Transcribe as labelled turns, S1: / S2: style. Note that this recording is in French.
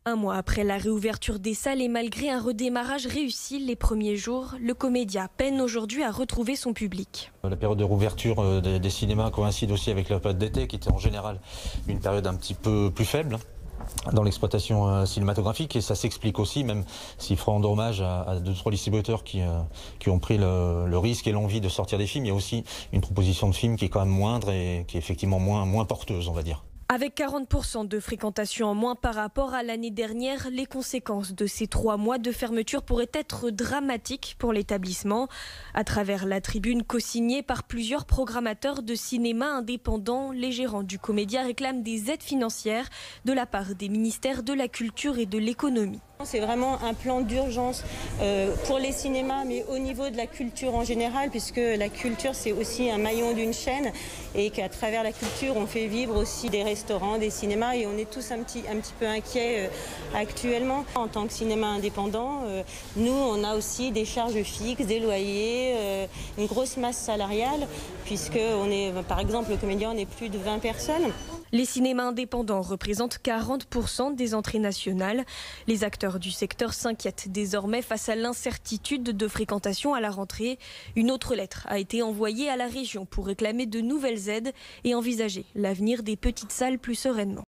S1: Un mois après la réouverture des salles et malgré un redémarrage réussi les premiers jours, le Comédia peine aujourd'hui à retrouver son public.
S2: La période de réouverture des cinémas coïncide aussi avec la période d'été qui était en général une période un petit peu plus faible dans l'exploitation cinématographique, et ça s'explique aussi, même s'il faut rendre hommage à 2-3 distributeurs qui ont pris le risque et l'envie de sortir des films. Il y a aussi une proposition de film qui est quand même moindre et qui est effectivement moins porteuse, on va dire.
S1: Avec 40% de fréquentation en moins par rapport à l'année dernière, les conséquences de ces 3 mois de fermeture pourraient être dramatiques pour l'établissement. À travers la tribune co-signée par plusieurs programmateurs de cinéma indépendants, les gérants du Comédia réclament des aides financières de la part des ministères de la Culture et de l'Économie.
S3: C'est vraiment un plan d'urgence pour les cinémas, mais au niveau de la culture en général, puisque la culture c'est aussi un maillon d'une chaîne et qu'à travers la culture on fait vivre aussi des restaurants, des cinémas, et on est tous un petit peu inquiets actuellement. En tant que cinéma indépendant, nous on a aussi des charges fixes, des loyers, une grosse masse salariale, puisque on est, par exemple, le Comédia, on est plus de 20 personnes.
S1: Les cinémas indépendants représentent 40% des entrées nationales. Les acteurs du secteur s'inquiètent désormais face à l'incertitude de fréquentation à la rentrée. Une autre lettre a été envoyée à la région pour réclamer de nouvelles aides et envisager l'avenir des petites salles plus sereinement.